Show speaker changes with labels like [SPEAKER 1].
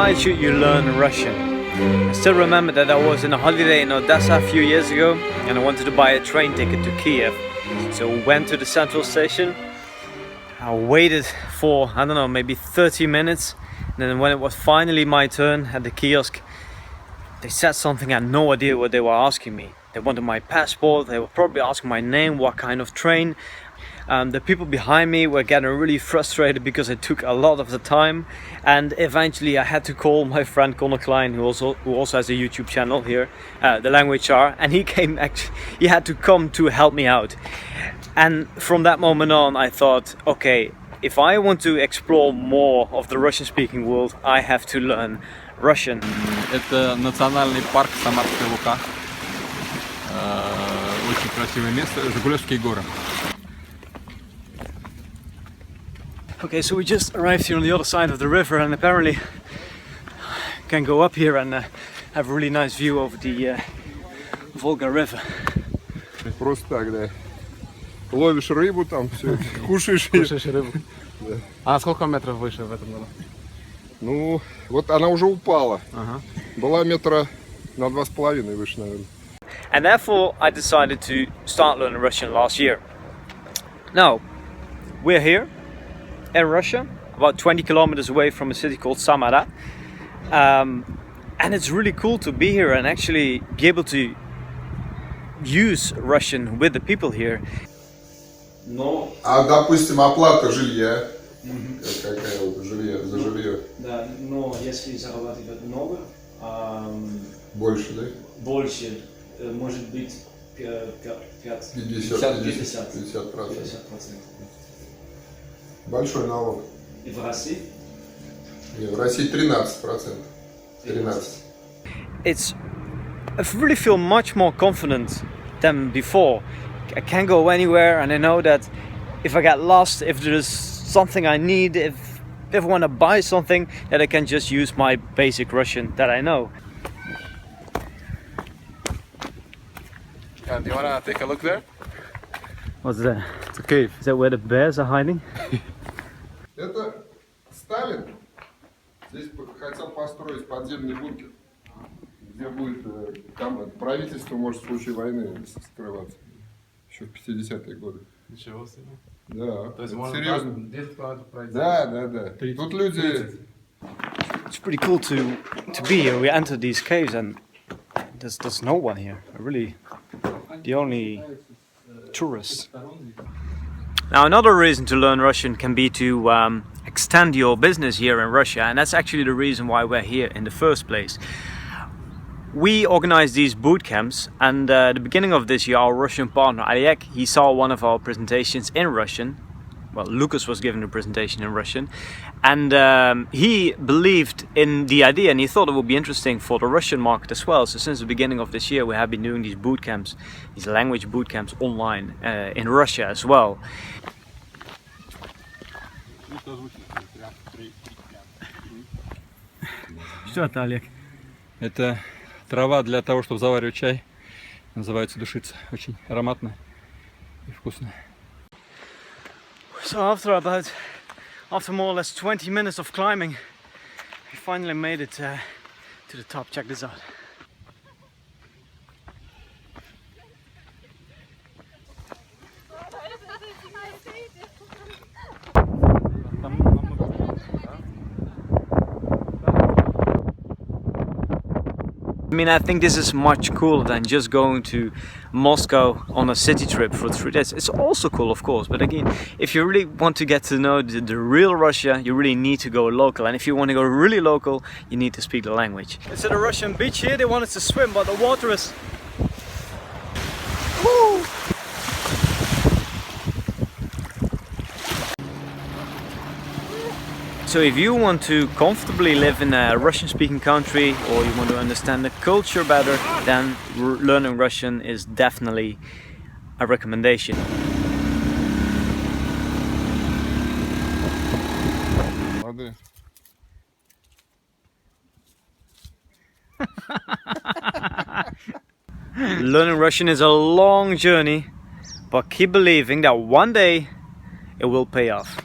[SPEAKER 1] Why should you learn Russian? I still remember that I was on a holiday in Odessa a few years ago and I wanted to buy a train ticket to Kiev. So we went to the central station. I waited for, I don't know, maybe 30 minutes. And then when it was finally my turn at the kiosk, they said something I had no idea what they were asking me. They wanted my passport, they were probably asking my name, what kind of train. The people behind me were getting really frustrated because it took a lot of the time, and eventually I had to call my friend Connor Klein, who also has a YouTube channel here, The Language Czar, and he had to come to help me out. And from that moment on I thought, okay, if I want to explore more of the Russian-speaking world, I have to learn Russian.
[SPEAKER 2] Это национальный парк Самарская Лука. Очень красивое место, Жигулевские горы.
[SPEAKER 1] Okay, so we just arrived here on the other side of the river and apparently can go up here and have a really nice view over the Volga River.
[SPEAKER 3] Просто так, да. Ловишь рыбу там, все, кушаешь.
[SPEAKER 2] Кушаешь рыбу. Да. А на сколько метров выше в этом году?
[SPEAKER 3] Ну, вот она уже упала.
[SPEAKER 2] Ага.
[SPEAKER 3] Была метра на 2,5 выше, наверное.
[SPEAKER 1] And therefore I decided to start learning Russian last year. Now, we're here in Russia, about 20 kilometers away from a city called Samara. And it's really cool to be here and actually be able to use Russian with the people here.
[SPEAKER 3] Ну, а допустим, оплата жилья. Какая за жилье?
[SPEAKER 1] Да, но если зарабатывать много,
[SPEAKER 3] Больше, да?
[SPEAKER 1] больше, может быть
[SPEAKER 3] 50%. Большой налог.
[SPEAKER 1] И в России?
[SPEAKER 3] Нет, в России 13%. 13.
[SPEAKER 1] I really feel much more confident than before. I can go anywhere and I know that if I get lost, if there's something I need, if I want to buy something, that I can just use my basic Russian that I know.
[SPEAKER 2] Do you wanna take a look there?
[SPEAKER 1] What's that?
[SPEAKER 2] It's a cave.
[SPEAKER 1] Is that where the bears are hiding?
[SPEAKER 3] Это Сталин здесь хотел построить подземный бункер, где будет там правительство может в случае войны скрываться. Еще в 50-е годы.
[SPEAKER 2] Ничего себе.
[SPEAKER 3] Да,
[SPEAKER 2] То есть можно
[SPEAKER 3] серьезно.
[SPEAKER 2] 10 километров пройти.
[SPEAKER 3] Да. Тут люди...
[SPEAKER 1] It's pretty cool to be here. We entered these caves and there's no one here. Really, the only tourists. Now, another reason to learn Russian can be to extend your business here in Russia, and that's actually the reason why we're here in the first place. We organize these boot camps, and at the beginning of this year, our Russian partner Oleg, he saw one of our presentations in Russian. Well, Lucas was giving a presentation in Russian, and he believed in the idea and he thought it would be interesting for the Russian market as well. So since the beginning of this year we have been doing these boot camps, these language boot camps online in Russia as well. Что это, Олег?
[SPEAKER 2] Это трава для того, чтобы заваривать чай. Называется душица. Очень ароматная и вкусная.
[SPEAKER 1] So after more or less 20 minutes of climbing, we finally made it to the top. Check this out. I mean, I think this is much cooler than just going to Moscow on a city trip for 3 days. It's also cool, of course, but again, if you really want to get to know the real Russia, you really need to go local. And if you want to go really local, you need to speak the language. It's at a Russian beach here. They want us to swim, but the water is... Woo! So if you want to comfortably live in a Russian-speaking country or you want to understand the culture better, then learning Russian is definitely a recommendation. Learning Russian is a long journey, but keep believing that one day it will pay off.